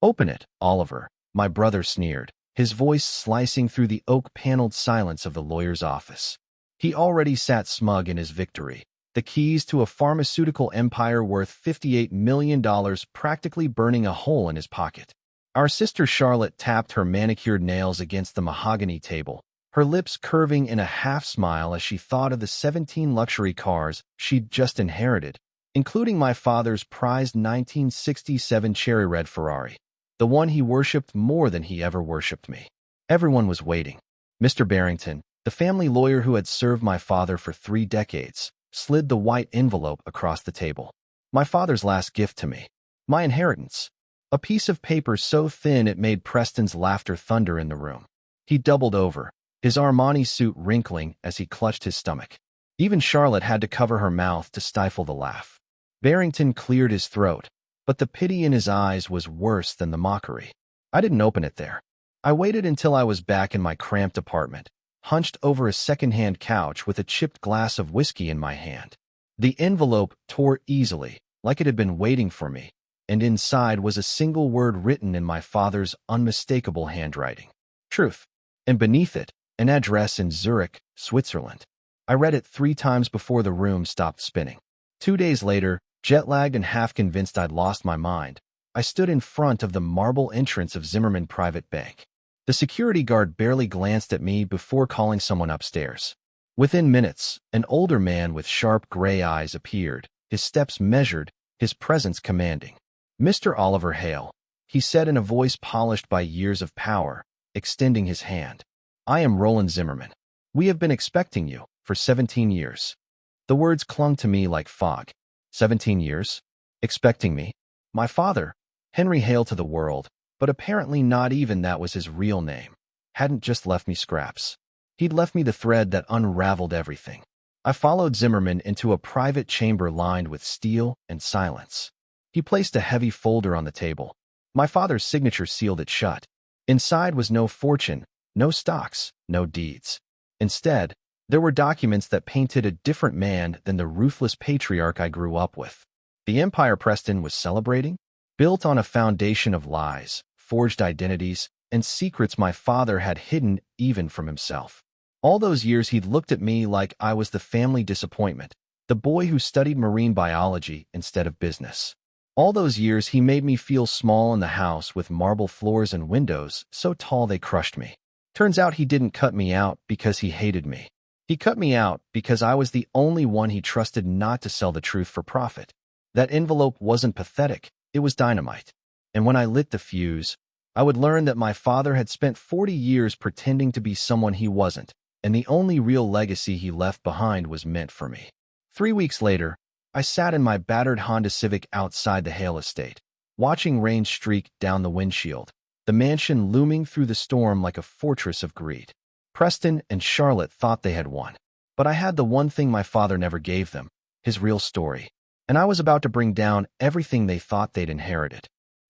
Open it, Oliver, my brother sneered, his voice slicing through the oak-paneled silence of the lawyer's office. He already sat smug in his victory, the keys to a pharmaceutical empire worth $58 million practically burning a hole in his pocket. Our sister Charlotte tapped her manicured nails against the mahogany table, her lips curving in a half-smile as she thought of the 17 luxury cars she'd just inherited, including my father's prized 1967 cherry red Ferrari, the one he worshipped more than he ever worshipped me. Everyone was waiting. Mr. Barrington, the family lawyer who had served my father for 3 decades, slid the white envelope across the table. My father's last gift to me. My inheritance. A piece of paper so thin it made Preston's laughter thunder in the room. He doubled over, his Armani suit wrinkling as he clutched his stomach. Even Charlotte had to cover her mouth to stifle the laugh. Barrington cleared his throat, but the pity in his eyes was worse than the mockery. I didn't open it there. I waited until I was back in my cramped apartment, hunched over a second-hand couch with a chipped glass of whiskey in my hand. The envelope tore easily, like it had been waiting for me, and inside was a single word written in my father's unmistakable handwriting. Truth. And beneath it, an address in Zurich, Switzerland. I read it 3 times before the room stopped spinning. 2 days later, jet-lagged and half-convinced I'd lost my mind, I stood in front of the marble entrance of Zimmerman Private Bank. The security guard barely glanced at me before calling someone upstairs. Within minutes, an older man with sharp gray eyes appeared, his steps measured, his presence commanding. "Mr. Oliver Hale," he said in a voice polished by years of power, extending his hand. "I am Roland Zimmerman. We have been expecting you for 17 years. The words clung to me like fog. 17 years? Expecting me? My father, Henry Hale to the world, but apparently not even that was his real name, hadn't just left me scraps. He'd left me the thread that unraveled everything. I followed Zimmerman into a private chamber lined with steel and silence. He placed a heavy folder on the table. My father's signature sealed it shut. Inside was no fortune, no stocks, no deeds. Instead, there were documents that painted a different man than the ruthless patriarch I grew up with. The empire Preston was celebrating, built on a foundation of lies, forged identities, and secrets my father had hidden even from himself. All those years he'd looked at me like I was the family disappointment, the boy who studied marine biology instead of business. All those years he made me feel small in the house with marble floors and windows so tall they crushed me. Turns out he didn't cut me out because he hated me. He cut me out because I was the only one he trusted not to sell the truth for profit. That envelope wasn't pathetic, it was dynamite. And when I lit the fuse, I would learn that my father had spent 40 years pretending to be someone he wasn't, and the only real legacy he left behind was meant for me. 3 weeks later, I sat in my battered Honda Civic outside the Hale estate, watching rain streak down the windshield, the mansion looming through the storm like a fortress of greed. Preston and Charlotte thought they had won, but I had the one thing my father never gave them, his real story, and I was about to bring down everything they thought they'd inherited.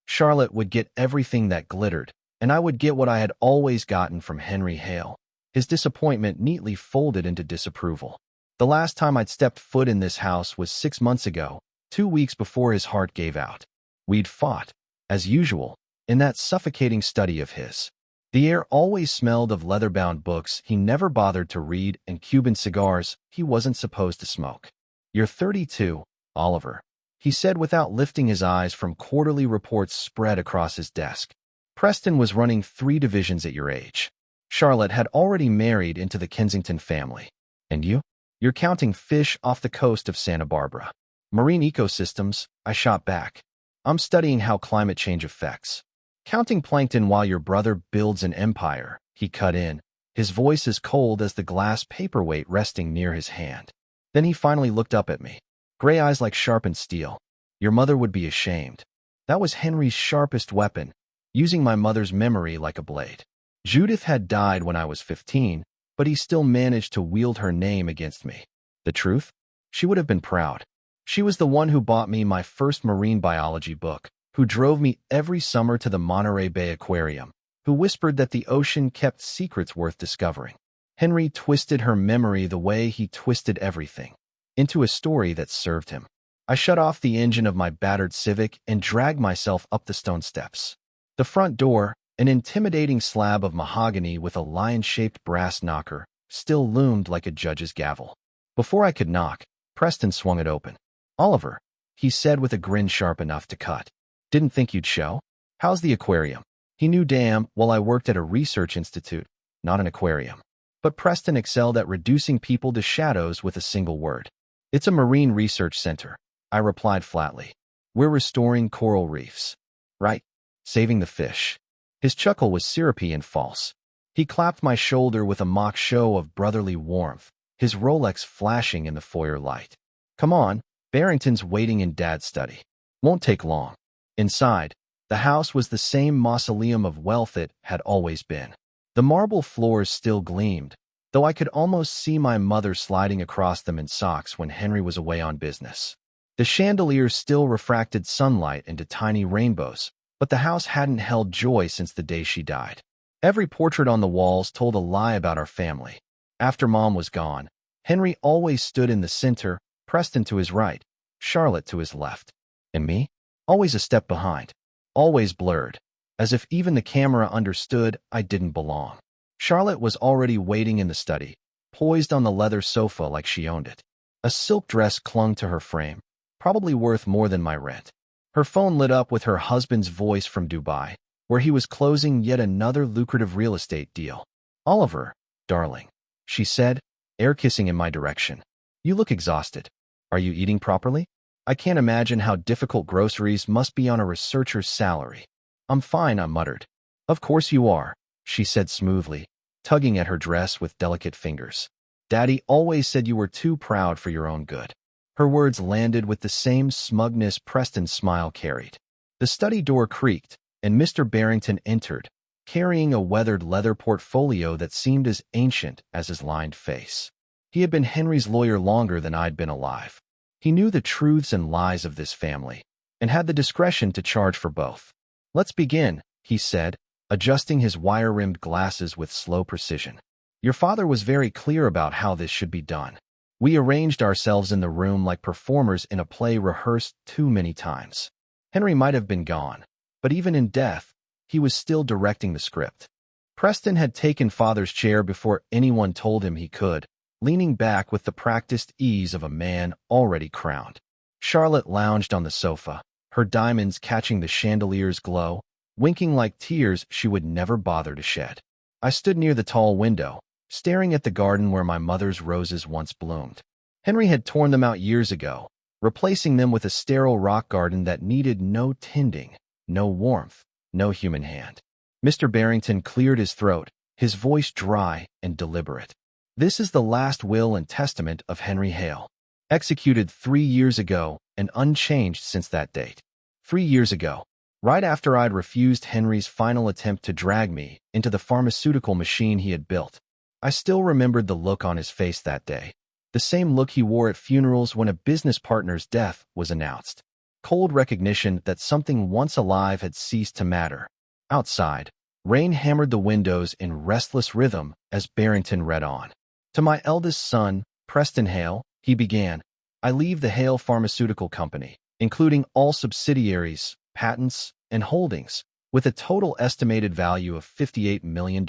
Charlotte would get everything that glittered, and I would get what I had always gotten from Henry Hale, his disappointment neatly folded into disapproval. The last time I'd stepped foot in this house was 6 months ago, 2 weeks before his heart gave out. We'd fought, as usual, in that suffocating study of his. The air always smelled of leather-bound books he never bothered to read and Cuban cigars he wasn't supposed to smoke. "You're 32, Oliver," he said without lifting his eyes from quarterly reports spread across his desk. "Preston was running 3 divisions at your age. Charlotte had already married into the Kensington family. And you? You're counting fish off the coast of Santa Barbara. Marine ecosystems," I shot back. "I'm studying how climate change affects. Counting plankton while your brother builds an empire," he cut in, his voice as cold as the glass paperweight resting near his hand. Then he finally looked up at me, gray eyes like sharpened steel. "Your mother would be ashamed." That was Henry's sharpest weapon, using my mother's memory like a blade. Judith had died when I was 15, but he still managed to wield her name against me. The truth? She would have been proud. She was the one who bought me my first marine biology book, who drove me every summer to the Monterey Bay Aquarium, who whispered that the ocean kept secrets worth discovering. Henry twisted her memory the way he twisted everything, into a story that served him. I shut off the engine of my battered Civic and dragged myself up the stone steps. The front door, an intimidating slab of mahogany with a lion-shaped brass knocker, still loomed like a judge's gavel. Before I could knock, Preston swung it open. "Oliver," he said with a grin sharp enough to cut. "Didn't think you'd show? How's the aquarium?" He knew damn well I worked at a research institute, not an aquarium. But Preston excelled at reducing people to shadows with a single word. "It's a marine research center," I replied flatly. "We're restoring coral reefs." "Right. Saving the fish." His chuckle was syrupy and false. He clapped my shoulder with a mock show of brotherly warmth, his Rolex flashing in the foyer light. "Come on, Barrington's waiting in Dad's study. Won't take long." Inside, the house was the same mausoleum of wealth it had always been. The marble floors still gleamed, though I could almost see my mother sliding across them in socks when Henry was away on business. The chandeliers still refracted sunlight into tiny rainbows, but the house hadn't held joy since the day she died. Every portrait on the walls told a lie about our family. After Mom was gone, Henry always stood in the center, Preston to his right, Charlotte to his left. And me? Always a step behind. Always blurred, as if even the camera understood I didn't belong. Charlotte was already waiting in the study, poised on the leather sofa like she owned it. A silk dress clung to her frame, probably worth more than my rent. Her phone lit up with her husband's voice from Dubai, where he was closing yet another lucrative real estate deal. "Oliver, darling," she said, air-kissing in my direction. "You look exhausted. Are you eating properly? I can't imagine how difficult groceries must be on a researcher's salary." "I'm fine," I muttered. "Of course you are," she said smoothly, tugging at her dress with delicate fingers. "Daddy always said you were too proud for your own good." Her words landed with the same smugness Preston's smile carried. The study door creaked, and Mr. Barrington entered, carrying a weathered leather portfolio that seemed as ancient as his lined face. He had been Henry's lawyer longer than I'd been alive. He knew the truths and lies of this family, and had the discretion to charge for both. "Let's begin," he said, adjusting his wire-rimmed glasses with slow precision. "Your father was very clear about how this should be done. We arranged ourselves in the room like performers in a play rehearsed too many times. Henry might have been gone, but even in death, he was still directing the script." Preston had taken Father's chair before anyone told him he could, leaning back with the practiced ease of a man already crowned. Charlotte lounged on the sofa, her diamonds catching the chandelier's glow, winking like tears she would never bother to shed. I stood near the tall window, staring at the garden where my mother's roses once bloomed. Henry had torn them out years ago, replacing them with a sterile rock garden that needed no tending, no warmth, no human hand. Mr. Barrington cleared his throat, his voice dry and deliberate. "This is the last will and testament of Henry Hale, executed 3 years ago and unchanged since that date. 3 years ago, right after I'd refused Henry's final attempt to drag me into the pharmaceutical machine he had built. I still remembered the look on his face that day, the same look he wore at funerals when a business partner's death was announced. Cold recognition that something once alive had ceased to matter. Outside, rain hammered the windows in restless rhythm as Barrington read on. "To my eldest son, Preston Hale," he began, "I leave the Hale Pharmaceutical Company, including all subsidiaries, patents, and holdings, with a total estimated value of $58 million.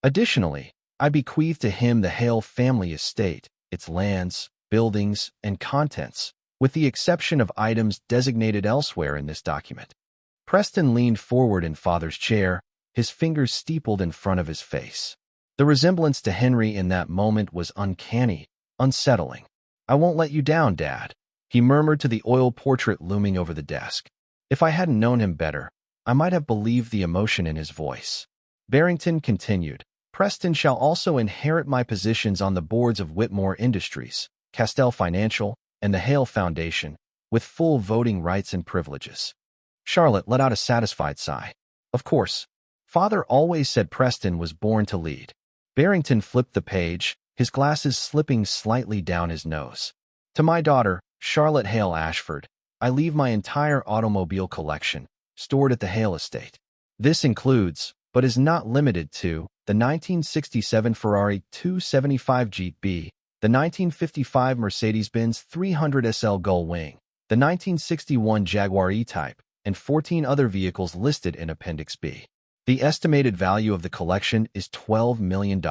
Additionally, I bequeath to him the Hale family estate, its lands, buildings, and contents, with the exception of items designated elsewhere in this document." Preston leaned forward in Father's chair, his fingers steepled in front of his face. The resemblance to Henry in that moment was uncanny, unsettling. "I won't let you down, Dad," he murmured to the oil portrait looming over the desk. If I hadn't known him better, I might have believed the emotion in his voice. Barrington continued, "Preston shall also inherit my positions on the boards of Whitmore Industries, Castell Financial, and the Hale Foundation, with full voting rights and privileges." Charlotte let out a satisfied sigh. Of course, Father always said Preston was born to lead. Barrington flipped the page, his glasses slipping slightly down his nose. "To my daughter, Charlotte Hale Ashford, I leave my entire automobile collection, stored at the Hale estate. This includes, but is not limited to, the 1967 Ferrari 275 GP, the 1955 Mercedes-Benz 300 SL Gullwing, the 1961 Jaguar E-Type, and 14 other vehicles listed in Appendix B. The estimated value of the collection is $12 million.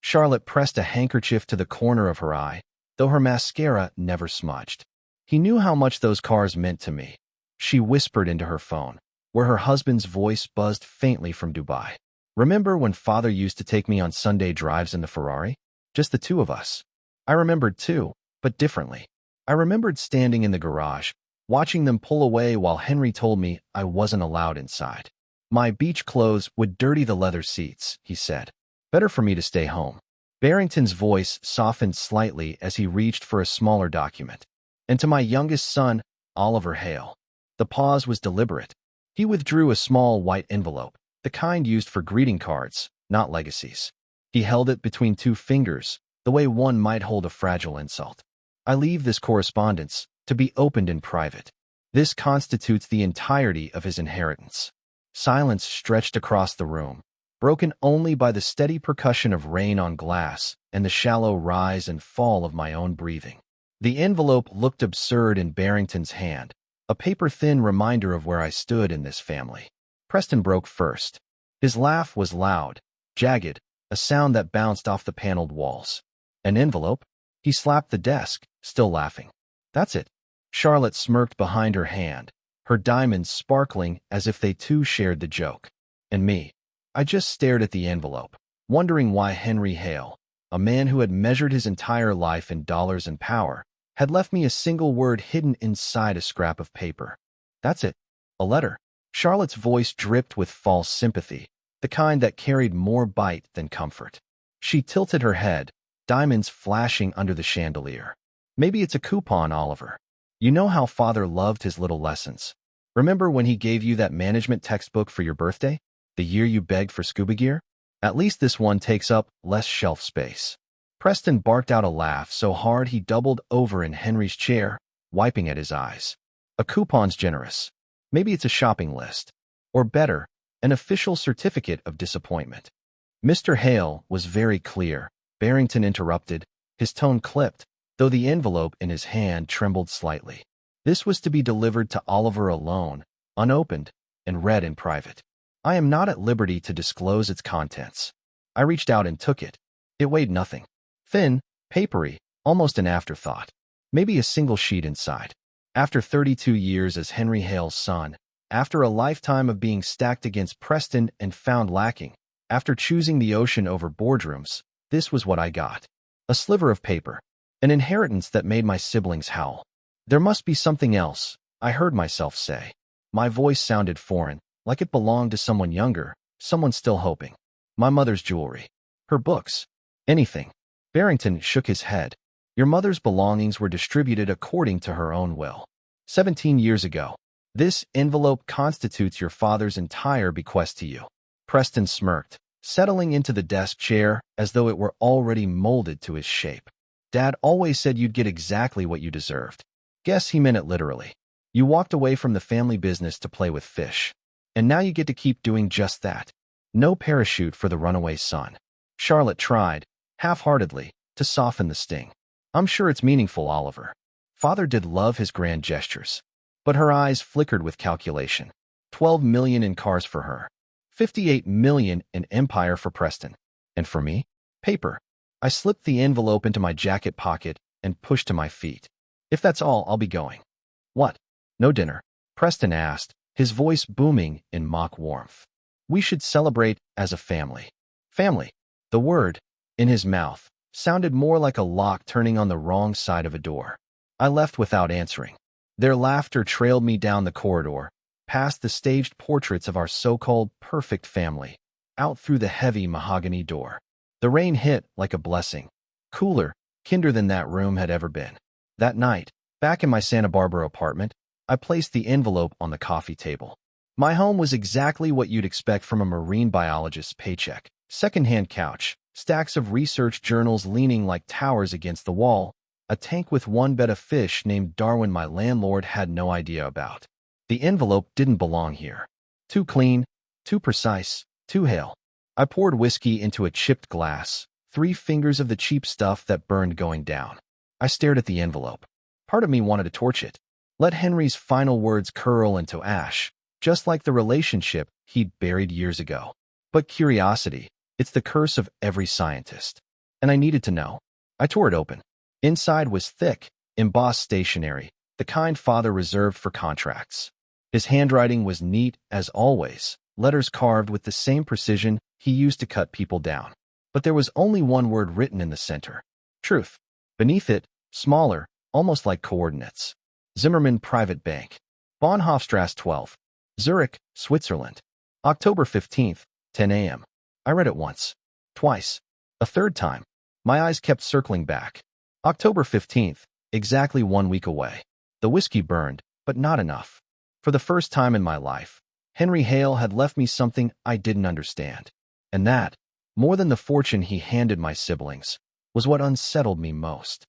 Charlotte pressed a handkerchief to the corner of her eye, though her mascara never smudged. He knew how much those cars meant to me. She whispered into her phone, where her husband's voice buzzed faintly from Dubai. Remember when Father used to take me on Sunday drives in the Ferrari? Just the two of us. I remembered too, but differently. I remembered standing in the garage, watching them pull away while Henry told me I wasn't allowed inside. My beach clothes would dirty the leather seats, he said. Better for me to stay home. Barrington's voice softened slightly as he reached for a smaller document. And to my youngest son, Oliver Hale. The pause was deliberate. He withdrew a small white envelope, the kind used for greeting cards, not legacies. He held it between two fingers, the way one might hold a fragile insult. I leave this correspondence to be opened in private. This constitutes the entirety of his inheritance. Silence stretched across the room, broken only by the steady percussion of rain on glass and the shallow rise and fall of my own breathing. The envelope looked absurd in Barrington's hand, a paper-thin reminder of where I stood in this family. Preston broke first. His laugh was loud, jagged, a sound that bounced off the paneled walls. An envelope? He slapped the desk, still laughing. That's it. Charlotte smirked behind her hand, her diamonds sparkling as if they too shared the joke. And me. I just stared at the envelope, wondering why Henry Hale, a man who had measured his entire life in dollars and power, had left me a single word hidden inside a scrap of paper. That's it. A letter. Charlotte's voice dripped with false sympathy, the kind that carried more bite than comfort. She tilted her head, diamonds flashing under the chandelier. Maybe it's a coupon, Oliver. You know how Father loved his little lessons. Remember when he gave you that management textbook for your birthday? The year you begged for scuba gear? At least this one takes up less shelf space. Preston barked out a laugh so hard he doubled over in Henry's chair, wiping at his eyes. A coupon's generous. Maybe it's a shopping list. Or better, an official certificate of disappointment. Mr. Hale was very clear. Barrington interrupted, his tone clipped, though the envelope in his hand trembled slightly. This was to be delivered to Oliver alone, unopened, and read in private. I am not at liberty to disclose its contents. I reached out and took it. It weighed nothing. Thin, papery, almost an afterthought. Maybe a single sheet inside. After 32 years as Henry Hale's son, after a lifetime of being stacked against Preston and found lacking, after choosing the ocean over boardrooms, this was what I got. A sliver of paper. An inheritance that made my siblings howl. There must be something else, I heard myself say. My voice sounded foreign, like it belonged to someone younger, someone still hoping. My mother's jewelry. Her books. Anything. Barrington shook his head. Your mother's belongings were distributed according to her own will. 17 years ago. This envelope constitutes your father's entire bequest to you. Preston smirked, settling into the desk chair as though it were already molded to his shape. Dad always said you'd get exactly what you deserved. Guess he meant it literally. You walked away from the family business to play with fish. And now you get to keep doing just that. No parachute for the runaway son. Charlotte tried, half-heartedly, to soften the sting. I'm sure it's meaningful, Oliver. Father did love his grand gestures. But her eyes flickered with calculation. 12 million in cars for her. 58 million in empire for Preston. And for me? Paper. I slipped the envelope into my jacket pocket and pushed to my feet. If that's all, I'll be going. What? No dinner? Preston asked, his voice booming in mock warmth. We should celebrate as a family. Family. The word, in his mouth, sounded more like a lock turning on the wrong side of a door. I left without answering. Their laughter trailed me down the corridor, past the staged portraits of our so-called perfect family, out through the heavy mahogany door. The rain hit like a blessing, cooler, kinder than that room had ever been. That night, back in my Santa Barbara apartment, I placed the envelope on the coffee table. My home was exactly what you'd expect from a marine biologist's paycheck. Second-hand couch, stacks of research journals leaning like towers against the wall, a tank with one bed of fish named Darwin my landlord had no idea about. The envelope didn't belong here. Too clean, too precise, too Hale. I poured whiskey into a chipped glass, 3 fingers of the cheap stuff that burned going down. I stared at the envelope. Part of me wanted to torch it. Let Henry's final words curl into ash, just like the relationship he'd buried years ago. But curiosity, it's the curse of every scientist. And I needed to know. I tore it open. Inside was thick, embossed stationery, the kind father reserved for contracts. His handwriting was neat as always, letters carved with the same precision he used to cut people down. But there was only one word written in the center. Truth. Beneath it, smaller, almost like coordinates. Zimmermann Private Bank. Bahnhofstrasse 12. Zurich, Switzerland. October 15th, 10 a.m. I read it once. Twice. A third time. My eyes kept circling back. October 15th, exactly 1 week away. The whiskey burned, but not enough. For the first time in my life, Henry Hale had left me something I didn't understand. And that, more than the fortune he handed my siblings, was what unsettled me most.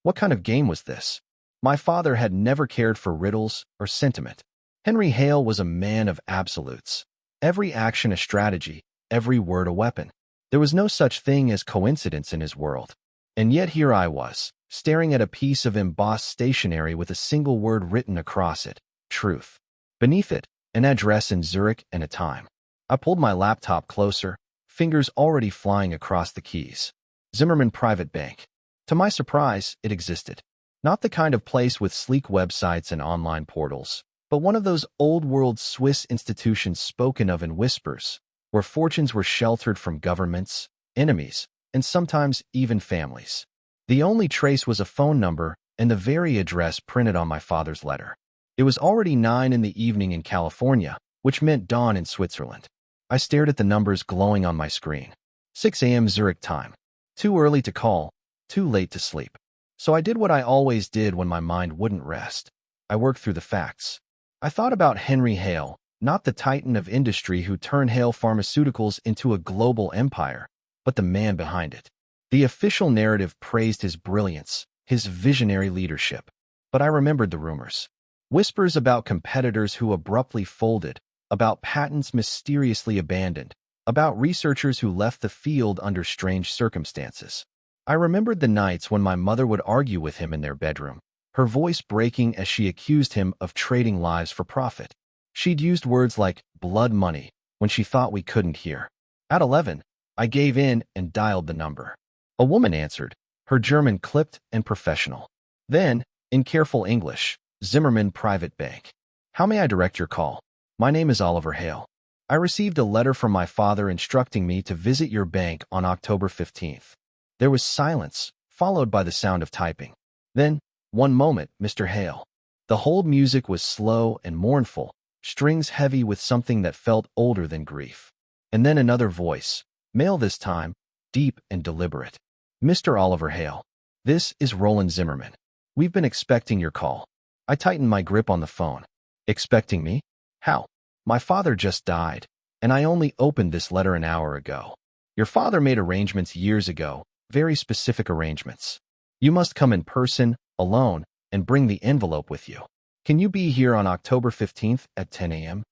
What kind of game was this? My father had never cared for riddles or sentiment. Henry Hale was a man of absolutes. Every action a strategy, every word a weapon. There was no such thing as coincidence in his world. And yet here I was, staring at a piece of embossed stationery with a single word written across it, truth. Beneath it, an address in Zurich and a time. I pulled my laptop closer, fingers already flying across the keys. Zimmermann Private Bank. To my surprise, it existed. Not the kind of place with sleek websites and online portals, but one of those old-world Swiss institutions spoken of in whispers, where fortunes were sheltered from governments, enemies, and sometimes even families. The only trace was a phone number and the very address printed on my father's letter. It was already 9 in the evening in California, which meant dawn in Switzerland. I stared at the numbers glowing on my screen. 6 a.m. Zurich time. Too early to call, too late to sleep. So I did what I always did when my mind wouldn't rest. I worked through the facts. I thought about Henry Hale, not the titan of industry who turned Hale Pharmaceuticals into a global empire, but the man behind it. The official narrative praised his brilliance, his visionary leadership. But I remembered the rumors. Whispers about competitors who abruptly folded, about patents mysteriously abandoned, about researchers who left the field under strange circumstances. I remembered the nights when my mother would argue with him in their bedroom, her voice breaking as she accused him of trading lives for profit. She'd used words like blood money when she thought we couldn't hear. At 11, I gave in and dialed the number. A woman answered, her German clipped and professional. Then, in careful English, Zimmermann Private Bank. How may I direct your call? My name is Oliver Hale. I received a letter from my father instructing me to visit your bank on October 15th. There was silence, followed by the sound of typing. Then, one moment, Mr. Hale. The hold music was slow and mournful, strings heavy with something that felt older than grief. And then another voice, male this time, deep and deliberate. Mr. Oliver Hale, this is Roland Zimmerman. We've been expecting your call. I tightened my grip on the phone. Expecting me? How? My father just died, and I only opened this letter an hour ago. Your father made arrangements years ago, very specific arrangements. You must come in person, alone, and bring the envelope with you. Can you be here on October 15th at 10 a.m.?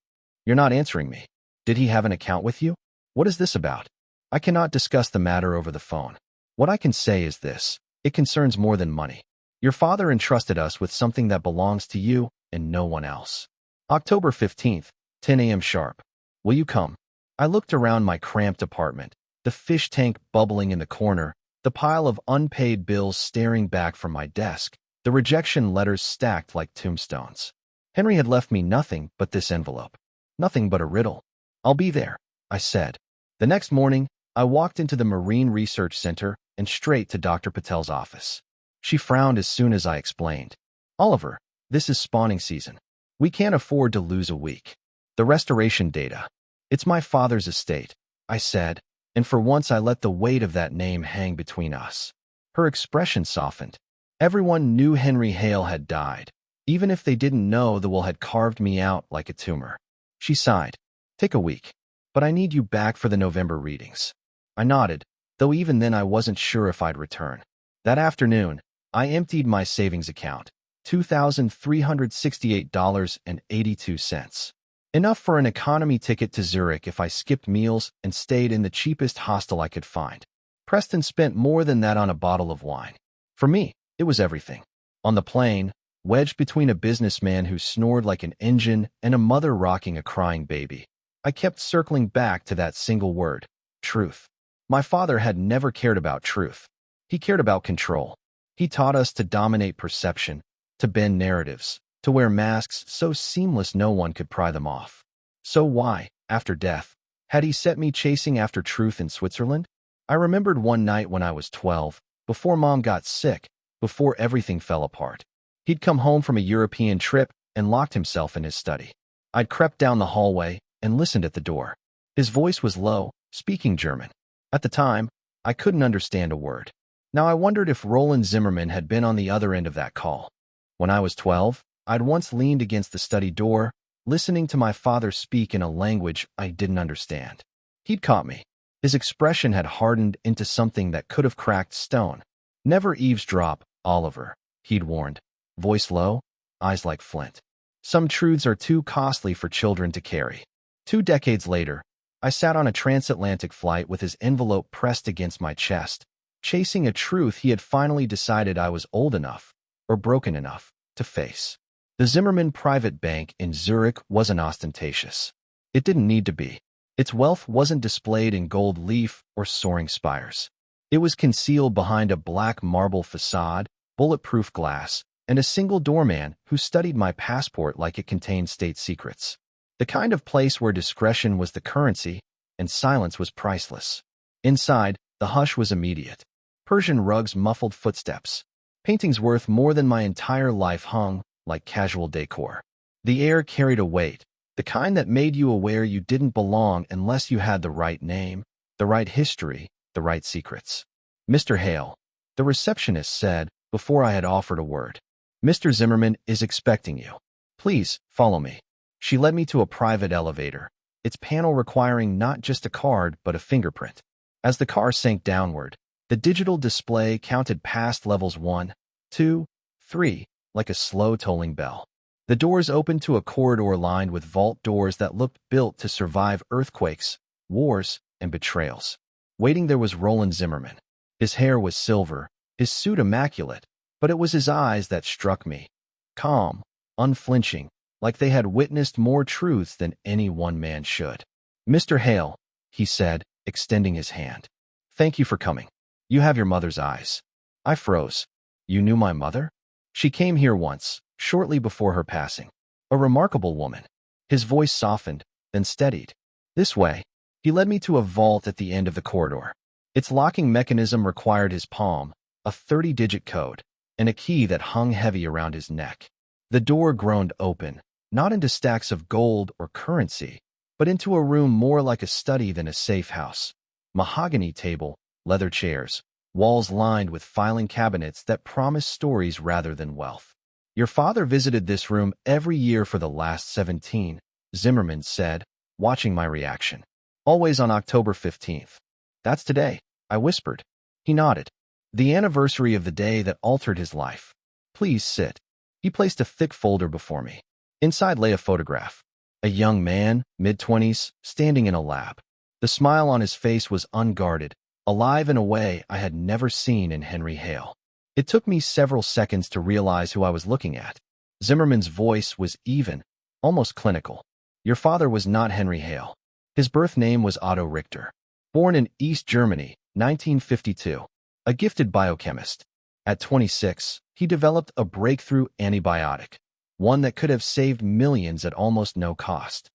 You're not answering me. Did he have an account with you? What is this about? I cannot discuss the matter over the phone. What I can say is this. It concerns more than money. Your father entrusted us with something that belongs to you and no one else. October 15th, 10 a.m. sharp. Will you come? I looked around my cramped apartment, the fish tank bubbling in the corner, the pile of unpaid bills staring back from my desk, the rejection letters stacked like tombstones. Henry had left me nothing but this envelope. Nothing but a riddle. I'll be there, I said. The next morning, I walked into the Marine Research Center and straight to Dr. Patel's office. She frowned as soon as I explained. Oliver, this is spawning season. We can't afford to lose a week. The restoration data. It's my father's estate, I said, and for once I let the weight of that name hang between us. Her expression softened. Everyone knew Henry Hale had died, even if they didn't know the will had carved me out like a tumor. She sighed. Take a week, but I need you back for the November readings. I nodded, though even then I wasn't sure if I'd return. That afternoon, I emptied my savings account, $2,368.82. Enough for an economy ticket to Zurich if I skipped meals and stayed in the cheapest hostel I could find. Preston spent more than that on a bottle of wine. For me, it was everything. On the plane, wedged between a businessman who snored like an engine and a mother rocking a crying baby. I kept circling back to that single word, truth. My father had never cared about truth. He cared about control. He taught us to dominate perception, to bend narratives, to wear masks so seamless no one could pry them off. So why, after death, had he set me chasing after truth in Switzerland? I remembered one night when I was 12, before Mom got sick, before everything fell apart. He'd come home from a European trip and locked himself in his study. I'd crept down the hallway and listened at the door. His voice was low, speaking German. At the time, I couldn't understand a word. Now I wondered if Roland Zimmerman had been on the other end of that call. When I was 12, I'd once leaned against the study door, listening to my father speak in a language I didn't understand. He'd caught me. His expression had hardened into something that could have cracked stone. Never eavesdrop, Oliver, he'd warned. Voice low, eyes like flint. Some truths are too costly for children to carry. 2 decades later, I sat on a transatlantic flight with his envelope pressed against my chest, chasing a truth he had finally decided I was old enough, or broken enough, to face. The Zimmerman Private Bank in Zurich wasn't ostentatious. It didn't need to be. Its wealth wasn't displayed in gold leaf or soaring spires. It was concealed behind a black marble facade, bulletproof glass, and a single doorman who studied my passport like it contained state secrets. The kind of place where discretion was the currency and silence was priceless. Inside, the hush was immediate. Persian rugs muffled footsteps. Paintings worth more than my entire life hung like casual decor. The air carried a weight, the kind that made you aware you didn't belong unless you had the right name, the right history, the right secrets. Mr. Hale, the receptionist said before I had offered a word. Mr. Zimmerman is expecting you. Please, follow me. She led me to a private elevator, its panel requiring not just a card but a fingerprint. As the car sank downward, the digital display counted past levels 1, 2, 3, like a slow tolling bell. The doors opened to a corridor lined with vault doors that looked built to survive earthquakes, wars, and betrayals. Waiting there was Roland Zimmerman. His hair was silver, his suit immaculate, but it was his eyes that struck me. Calm, unflinching, like they had witnessed more truths than any one man should. Mr. Hale, he said, extending his hand. Thank you for coming. You have your mother's eyes. I froze. You knew my mother? She came here once, shortly before her passing. A remarkable woman. His voice softened, then steadied. This way. He led me to a vault at the end of the corridor. Its locking mechanism required his palm, a 30-digit code, and a key that hung heavy around his neck. The door groaned open, not into stacks of gold or currency, but into a room more like a study than a safe house. Mahogany table, leather chairs, walls lined with filing cabinets that promised stories rather than wealth. Your father visited this room every year for the last 17, Zimmerman said, watching my reaction. Always on October 15th. That's today, I whispered. He nodded. The anniversary of the day that altered his life. Please sit. He placed a thick folder before me. Inside lay a photograph. A young man, mid-20s, standing in a lab. The smile on his face was unguarded, alive in a way I had never seen in Henry Hale. It took me several seconds to realize who I was looking at. Zimmerman's voice was even, almost clinical. Your father was not Henry Hale. His birth name was Otto Richter. Born in East Germany, 1952. A gifted biochemist. At 26, he developed a breakthrough antibiotic, one that could have saved millions at almost no cost.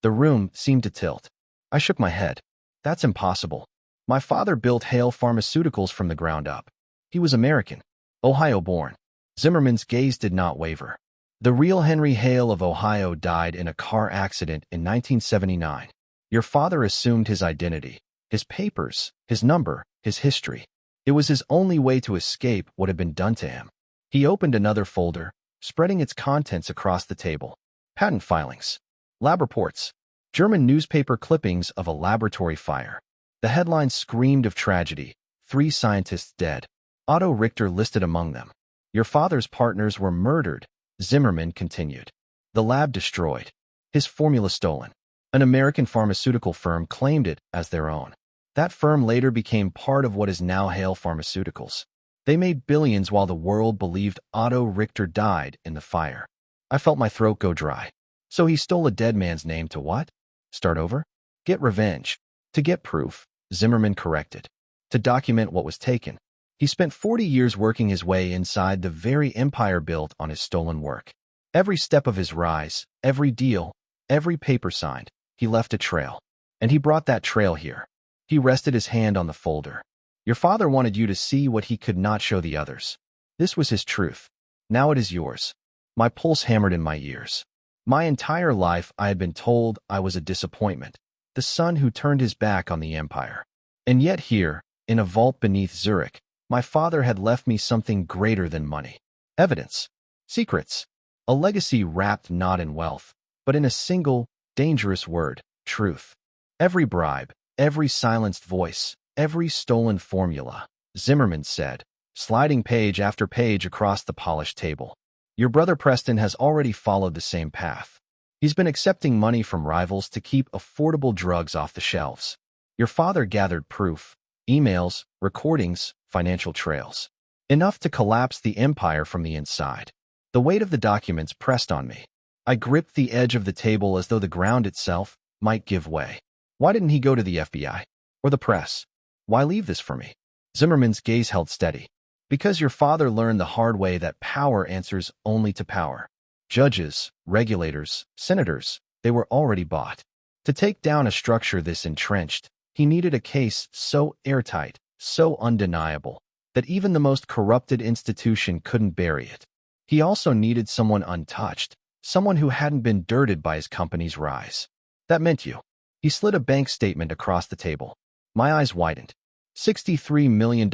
The room seemed to tilt. I shook my head. That's impossible. My father built Hale Pharmaceuticals from the ground up. He was American, Ohio-born. Zimmerman's gaze did not waver. The real Henry Hale of Ohio died in a car accident in 1979. Your father assumed his identity, his papers, his number, his history. It was his only way to escape what had been done to him. He opened another folder, spreading its contents across the table. Patent filings, lab reports, German newspaper clippings of a laboratory fire. The headlines screamed of tragedy, 3 scientists dead. Otto Richter listed among them. Your father's partners were murdered, Zimmerman continued. The lab destroyed. His formula stolen. An American pharmaceutical firm claimed it as their own. That firm later became part of what is now Hale Pharmaceuticals. They made billions while the world believed Otto Richter died in the fire. I felt my throat go dry. So he stole a dead man's name to what? Start over? Get revenge. To get proof, Zimmerman corrected. To document what was taken. He spent 40 years working his way inside the very empire built on his stolen work. Every step of his rise, every deal, every paper signed, he left a trail. And he brought that trail here. He rested his hand on the folder. Your father wanted you to see what he could not show the others. This was his truth. Now it is yours. My pulse hammered in my ears. My entire life I had been told I was a disappointment, the son who turned his back on the empire. And yet here, in a vault beneath Zurich, my father had left me something greater than money. Evidence. Secrets. A legacy wrapped not in wealth, but in a single, dangerous word, truth. Every bribe, every silenced voice, every stolen formula, Zimmerman said, sliding page after page across the polished table. Your brother Preston has already followed the same path. He's been accepting money from rivals to keep affordable drugs off the shelves. Your father gathered proof, emails, recordings, financial trails. Enough to collapse the empire from the inside. The weight of the documents pressed on me. I gripped the edge of the table as though the ground itself might give way. Why didn't he go to the FBI? Or the press? Why leave this for me? Zimmerman's gaze held steady. Because your father learned the hard way that power answers only to power. Judges, regulators, senators, they were already bought. To take down a structure this entrenched, he needed a case so airtight, so undeniable, that even the most corrupted institution couldn't bury it. He also needed someone untouched, someone who hadn't been dirted by his company's rise. That meant you. He slid a bank statement across the table. My eyes widened. $63 million,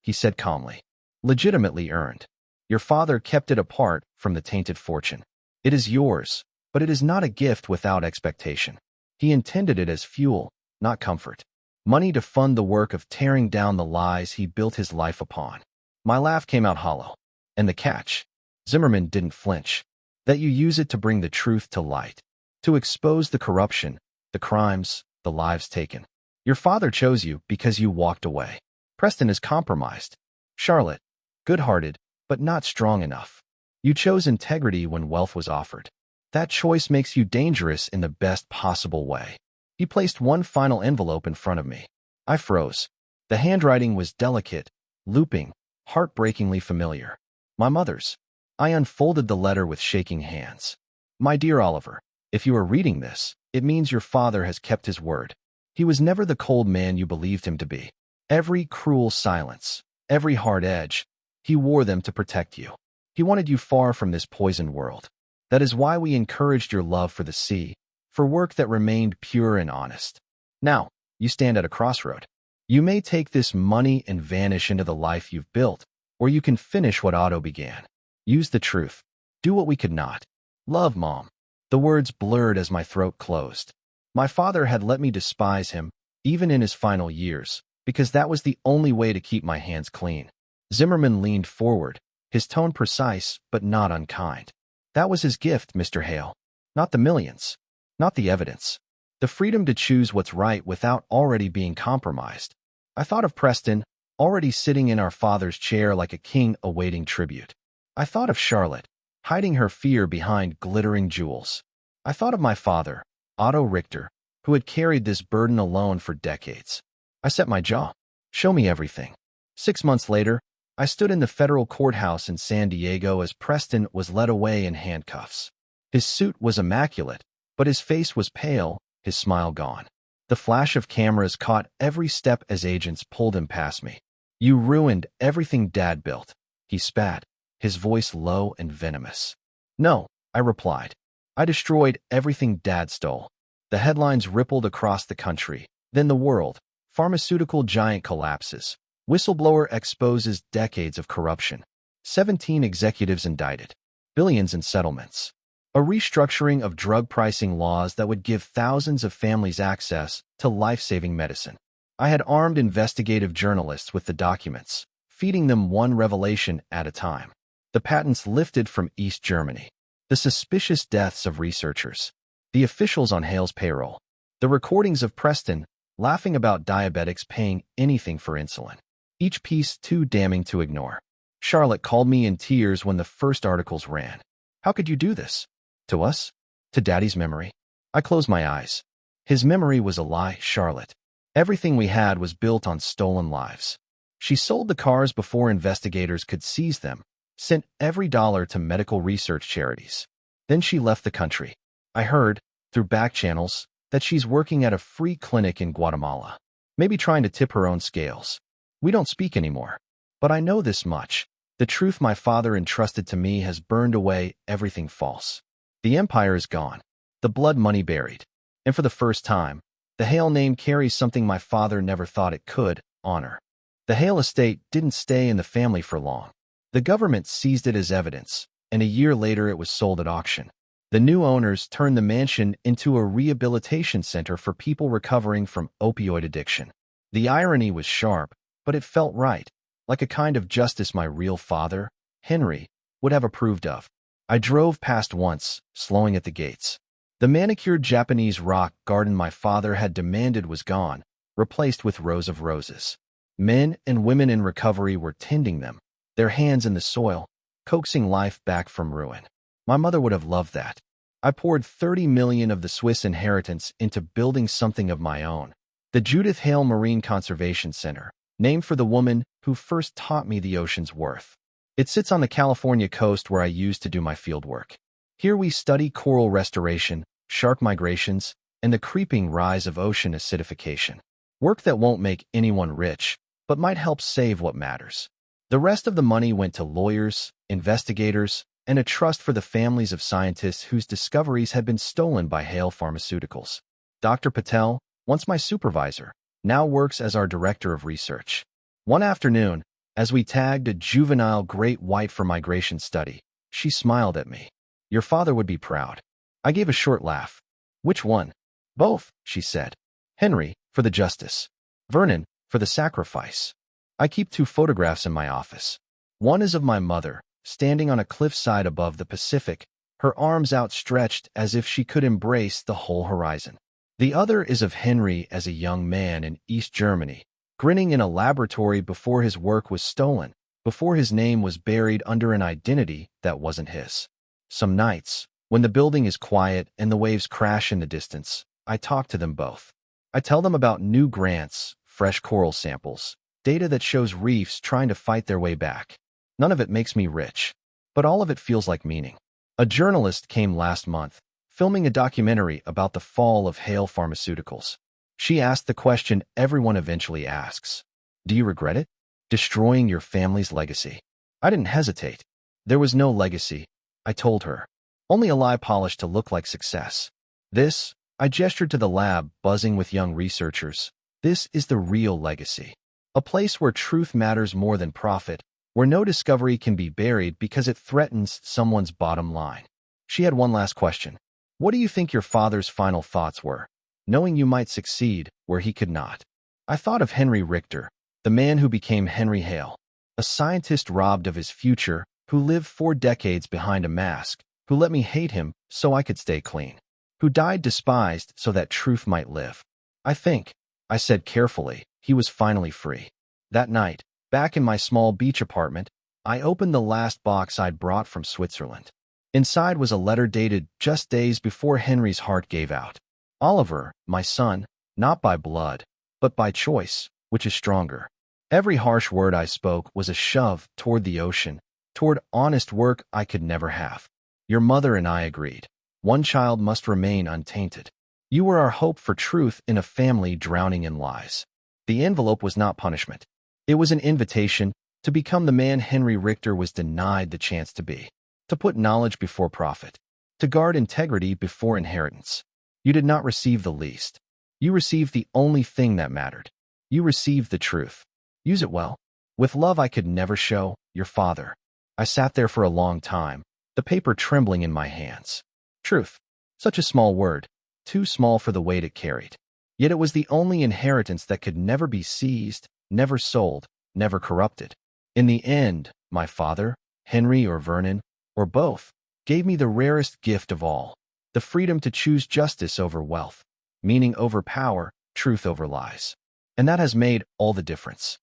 he said calmly. Legitimately earned. Your father kept it apart from the tainted fortune. It is yours, but it is not a gift without expectation. He intended it as fuel, not comfort. Money to fund the work of tearing down the lies he built his life upon. My laugh came out hollow. And the catch? Zimmerman didn't flinch. That you use it to bring the truth to light. To expose the corruption, the crimes, the lives taken. Your father chose you because you walked away. Preston is compromised. Charlotte, good-hearted, but not strong enough. You chose integrity when wealth was offered. That choice makes you dangerous in the best possible way. He placed one final envelope in front of me. I froze. The handwriting was delicate, looping, heartbreakingly familiar. My mother's. I unfolded the letter with shaking hands. My dear Oliver, if you are reading this, it means your father has kept his word. He was never the cold man you believed him to be. Every cruel silence, every hard edge, he wore them to protect you. He wanted you far from this poisoned world. That is why we encouraged your love for the sea, for work that remained pure and honest. Now, you stand at a crossroad. You may take this money and vanish into the life you've built, or you can finish what Otto began. Use the truth. Do what we could not. Love, Mom. The words blurred as my throat closed. My father had let me despise him, even in his final years, because that was the only way to keep my hands clean. Zimmerman leaned forward, his tone precise but not unkind. That was his gift, Mr. Hale. Not the millions. Not the evidence. The freedom to choose what's right without already being compromised. I thought of Preston, already sitting in our father's chair like a king awaiting tribute. I thought of Charlotte, hiding her fear behind glittering jewels. I thought of my father, Otto Richter, who had carried this burden alone for decades. I set my jaw. Show me everything. 6 months later, I stood in the federal courthouse in San Diego as Preston was led away in handcuffs. His suit was immaculate, but his face was pale, his smile gone. The flash of cameras caught every step as agents pulled him past me. You ruined everything Dad built, he spat, his voice low and venomous. No, I replied. I destroyed everything Dad stole. The headlines rippled across the country, then the world. Pharmaceutical giant collapses. Whistleblower exposes decades of corruption. 17 executives indicted. Billions in settlements. A restructuring of drug pricing laws that would give thousands of families access to life-saving medicine. I had armed investigative journalists with the documents, feeding them one revelation at a time. The patents lifted from East Germany. The suspicious deaths of researchers. The officials on Hale's payroll. The recordings of Preston laughing about diabetics paying anything for insulin. each piece too damning to ignore. Charlotte called me in tears when the first articles ran. How could you do this? To us? To Daddy's memory? I closed my eyes. His memory was a lie, Charlotte. Everything we had was built on stolen lives. She sold the cars before investigators could seize them, sent every dollar to medical research charities. Then she left the country. I heard, through back channels, that she's working at a free clinic in Guatemala, maybe trying to tip her own scales. We don't speak anymore. But I know this much. The truth my father entrusted to me has burned away everything false. The empire is gone, the blood money buried. And for the first time, the Hale name carries something my father never thought it could, honor. The Hale estate didn't stay in the family for long. The government seized it as evidence, and a year later it was sold at auction. The new owners turned the mansion into a rehabilitation center for people recovering from opioid addiction. The irony was sharp, but it felt right, like a kind of justice my real father, Henry, would have approved of. I drove past once, slowing at the gates. The manicured Japanese rock garden my father had demanded was gone, replaced with rows of roses. Men and women in recovery were tending them, their hands in the soil, coaxing life back from ruin. My mother would have loved that. I poured 30 million of the Swiss inheritance into building something of my own. The Judith Hale Marine Conservation Center, named for the woman who first taught me the ocean's worth. It sits on the California coast where I used to do my fieldwork. Here we study coral restoration, shark migrations, and the creeping rise of ocean acidification. Work that won't make anyone rich, but might help save what matters. The rest of the money went to lawyers, investigators, and a trust for the families of scientists whose discoveries had been stolen by Hale Pharmaceuticals. Dr. Patel, once my supervisor, now works as our director of research. One afternoon, as we tagged a juvenile great white for migration study, she smiled at me. Your father would be proud. I gave a short laugh. Which one? Both, she said. Henry, for the justice. Vernon, for the sacrifice. I keep 2 photographs in my office. One is of my mother, standing on a cliffside above the Pacific, her arms outstretched as if she could embrace the whole horizon. The other is of Henry as a young man in East Germany, grinning in a laboratory before his work was stolen, before his name was buried under an identity that wasn't his. Some nights, when the building is quiet and the waves crash in the distance, I talk to them both. I tell them about new grants, fresh coral samples, data that shows reefs trying to fight their way back. None of it makes me rich, but all of it feels like meaning. A journalist came last month, filming a documentary about the fall of Hale Pharmaceuticals. She asked the question everyone eventually asks. Do you regret it? Destroying your family's legacy? I didn't hesitate. There was no legacy, I told her. Only a lie polished to look like success. This, I gestured to the lab buzzing with young researchers. This is the real legacy. A place where truth matters more than profit, where no discovery can be buried because it threatens someone's bottom line. She had one last question. What do you think your father's final thoughts were, knowing you might succeed where he could not? I thought of Henry Richter, the man who became Henry Hale, a scientist robbed of his future, who lived 4 decades behind a mask, who let me hate him so I could stay clean, who died despised so that truth might live. I think, I said carefully, he was finally free. That night, back in my small beach apartment, I opened the last box I'd brought from Switzerland. Inside was a letter dated just days before Henry's heart gave out. Oliver, my son, not by blood, but by choice, which is stronger. Every harsh word I spoke was a shove toward the ocean, toward honest work I could never have. Your mother and I agreed. One child must remain untainted. You were our hope for truth in a family drowning in lies. The envelope was not punishment. It was an invitation to become the man Henry Richter was denied the chance to be, to put knowledge before profit, to guard integrity before inheritance. You did not receive the least. You received the only thing that mattered. You received the truth. Use it well. With love I could never show, your father. I sat there for a long time, the paper trembling in my hands. Truth. Such a small word, too small for the weight it carried. Yet it was the only inheritance that could never be seized, never sold, never corrupted. In the end, my father, Henry or Vernon, or both, gave me the rarest gift of all, the freedom to choose justice over wealth, meaning over power, truth over lies. And that has made all the difference.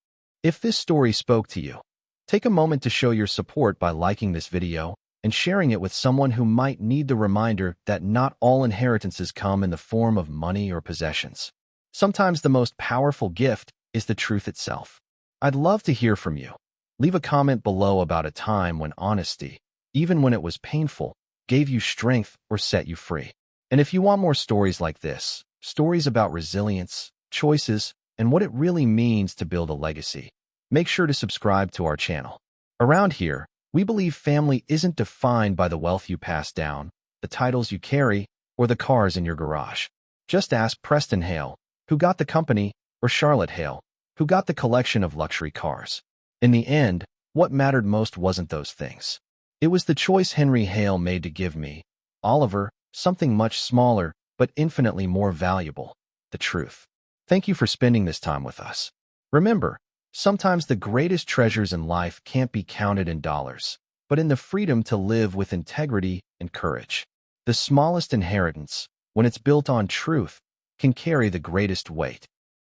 If this story spoke to you, take a moment to show your support by liking this video and sharing it with someone who might need the reminder that not all inheritances come in the form of money or possessions. Sometimes the most powerful gift is the truth itself. I'd love to hear from you. Leave a comment below about a time when honesty, even when it was painful, gave you strength or set you free. And if you want more stories like this, stories about resilience, choices, and what it really means to build a legacy, make sure to subscribe to our channel. Around here, we believe family isn't defined by the wealth you pass down, the titles you carry, or the cars in your garage. Just ask Preston Hale, who got the company, or Charlotte Hale, who got the collection of luxury cars. In the end, what mattered most wasn't those things. It was the choice Henry Hale made to give me, Oliver, something much smaller, but infinitely more valuable, the truth. Thank you for spending this time with us. Remember, sometimes the greatest treasures in life can't be counted in dollars, but in the freedom to live with integrity and courage. The smallest inheritance, when it's built on truth, can carry the greatest weight.